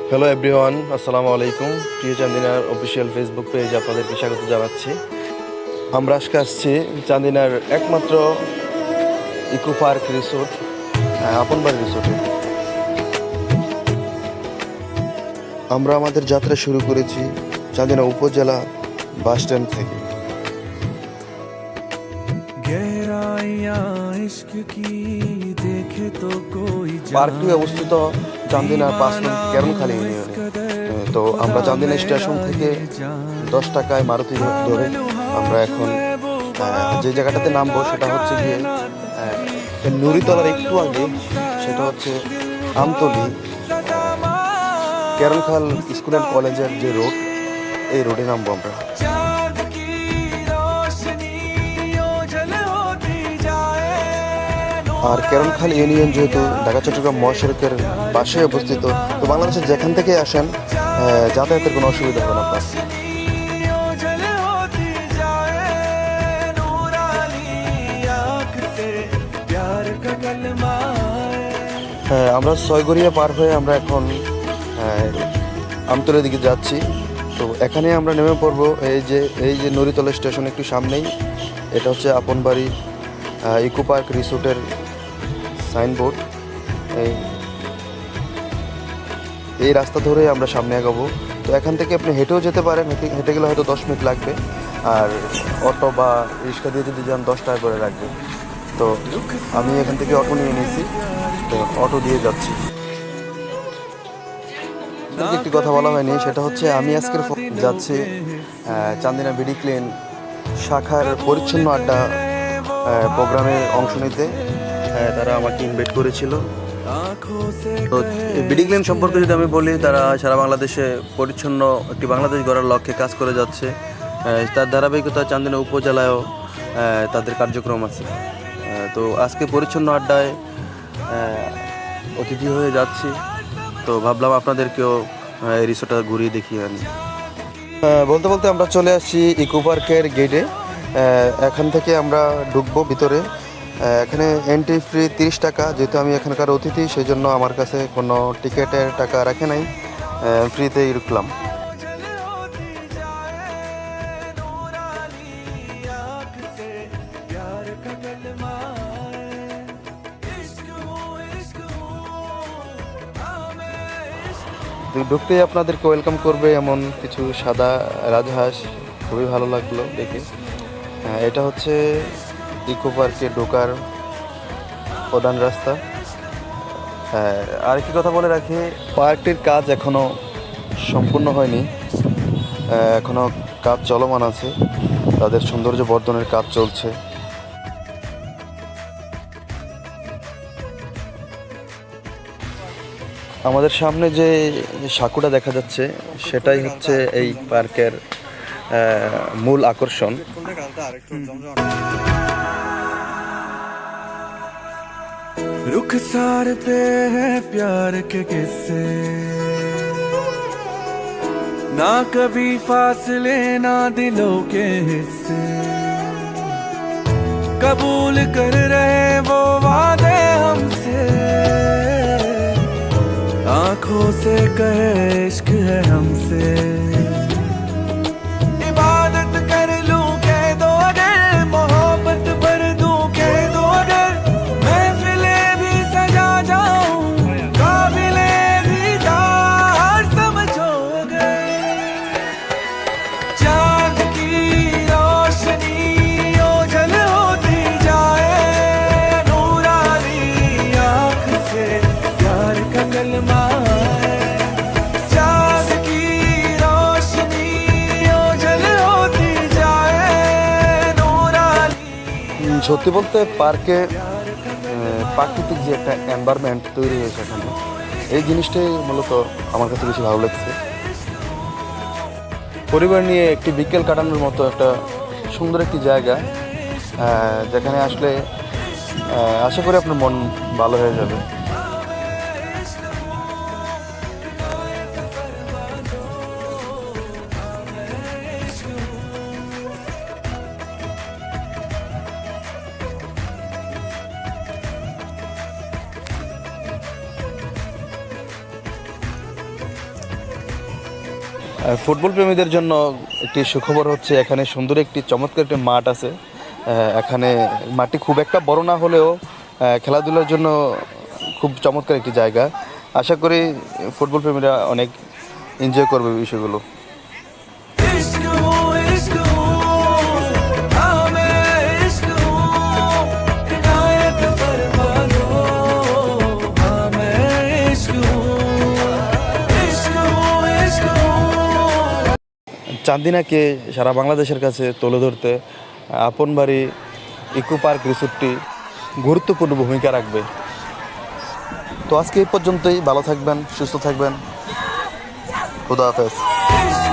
Hello everyone, আসসালামু আলাইকুম। প্রিয় চান্দিনার অফিসিয়াল ফেসবুক পেজে আপনাদেরকে স্বাগত জানাচ্ছি। আমরা আজকে আসছি চান্দিনার একমাত্র ইকো পার্ক রিসোর্ট, আপনবাড়ি রিসোর্টে। আমরা আমাদের যাত্রা শুরু করেছি চান্দিনা উপজেলা বাস স্ট্যান্ড থেকে। পার্কটি অবস্থিত চান্দিনার 5 নং কেরনখালী ইউনিয়নে। তো আমরা চান্দিনা স্টেশন থেকে 10 টাকায় মারুতি ধরে আমরা এখন যে জায়গাটাতে নামবো সেটা হচ্ছে গিয়ে নুরিতলার একটু আগে, সেটা হচ্ছে আমতলি কেরনখাল স্কুল অ্যান্ড কলেজের যে রোড, এই রোডে নামবো আমরা। আর কেরনখাল ইউনিয়ন যেহেতু ঢাকা চট্টগ্রাম মহাসড়কের পাশে অবস্থিত, তো বাংলাদেশের যেখান থেকে আসেন যাতায়াতের কোনো অসুবিধা হবে না আপনার। হ্যাঁ, আমরা ছয়গড়িয়া পার হয়ে আমরা এখন আমতলের দিকে যাচ্ছি। তো এখানে আমরা নেমে পড়বো এই যে নুরিতলা স্টেশন একটু সামনেই। এটা হচ্ছে আপনবাড়ি ইকো পার্ক রিসোর্টের সাইনবোর্ড। এই রাস্তা ধরে আমরা সামনে এগোবো। তো এখান থেকে আপনি হেঁটেও যেতে পারেন, হেঁটে গেলে হয়তো 10 মিনিট লাগবে। আর অটো বা রিক্সা দিয়ে যদি যান 10 টাকা করে লাগবে। তো আমি এখান থেকে অটো নিয়ে নিয়েছি, তো অটো দিয়ে যাচ্ছি। একটি কথা বলা হয়নি, সেটা হচ্ছে আমি আজকের যাচ্ছি চান্দিনা বিডি ক্লিন শাখার পরিচ্ছন্ন আড্ডা প্রোগ্রামে অংশ নিতে। তারা আমাকে ইনভাইট করেছিল। তো বিডি ক্লিন সম্পর্কে যদি আমি বলি, তারা সারা বাংলাদেশে পরিচ্ছন্ন একটি বাংলাদেশ গড়ার লক্ষ্যে কাজ করে যাচ্ছে। তার ধারাবাহিকতা চান্দিনা উপজেলায়ও তাদের কার্যক্রম আছে। তো আজকে পরিচ্ছন্ন আড্ডায় অতিথি হয়ে যাচ্ছি। তো ভাবলাম আপনাদেরকেও এই রিসোর্টটা ঘুরিয়ে দেখিয়ে আনি। বলতে বলতে আমরা চলে আসছি ইকো পার্কের গেটে। এখান থেকে আমরা ঢুকবো ভিতরে। এখানে এন্ট্রি ফ্রি 30 টাকা। যেহেতু আমি এখানকার অতিথি, সেই জন্য আমার কাছে কোনো টিকিটের টাকা রাখে নাই, ফ্রিতেই ঢুকলাম। ঢুকতেই আপনাদেরকে ওয়েলকাম করবে এমন কিছু সাদা রাজহাঁস, খুবই ভালো লাগলো দেখে। এটা হচ্ছে ইকো পার্কে ঢোকার প্রধান রাস্তা। আরেকটি কথা বলে রাখি, পার্কটির কাজ এখনো সম্পূর্ণ হয়নি, এখনো কাজ চলমান আছে। তাদের সৌন্দর্য বর্ধনের কাজ চলছে। আমাদের সামনে যে সাঁকুটা দেখা যাচ্ছে, সেটাই হচ্ছে এই পার্কের মূল আকর্ষণ। रुखसार पे है प्यार के किस्से, ना कभी फासले ना दिलों के हिस्से, कबूल कर रहे वो वादे हमसे, आंखों से कहे इश्क है हमसे, इबादत कर लूं कह दो अगर, मोहब्बत भर दूं कह दो अगर, महफिले भी सजा जाऊं काबिले दीदार समझो अगर, चांद की रोशनी ओझल होती जाए, नूरानी आँख से प्यार का कलमा है, चांद की रोशनी ओझल होती जाए, नूरानी। সত্যি বলতে পার্কে প্রাকৃতিক যে একটা এনভায়রনমেন্ট তৈরি হয়েছে এখানে, এই জিনিসটাই মূলত আমার কাছে বেশি ভালো লাগছে। পরিবার নিয়ে একটি বিকেল কাটানোর মতো একটা সুন্দর একটি জায়গা, যেখানে আসলে আশা করি আপনার মন ভালো হয়ে যাবে। ফুটবল প্রেমীদের জন্য একটি সুখবর হচ্ছে এখানে সুন্দর একটি চমৎকার একটি মাঠ আছে। এখানে মাঠটি খুব একটা বড় না হলেও খেলাধুলার জন্য খুব চমৎকার একটি জায়গা। আশা করি ফুটবল প্রেমীরা অনেক এনজয় করবে বিষয়গুলো। इश्क हूँ हाँ मैं इश्क हूँ इनायत फरमा दो हाँ मैं इश्क हूँ চান্দিনাকে সারা বাংলাদেশের কাছে তুলে ধরতে আপন বাড়ি ইকো পার্ক রিসোর্টটি গুরুত্বপূর্ণ ভূমিকা রাখবে। তো আজকে এই পর্যন্তই। ভালো থাকবেন, সুস্থ থাকবেন। খুদা হাফেজ। इश्क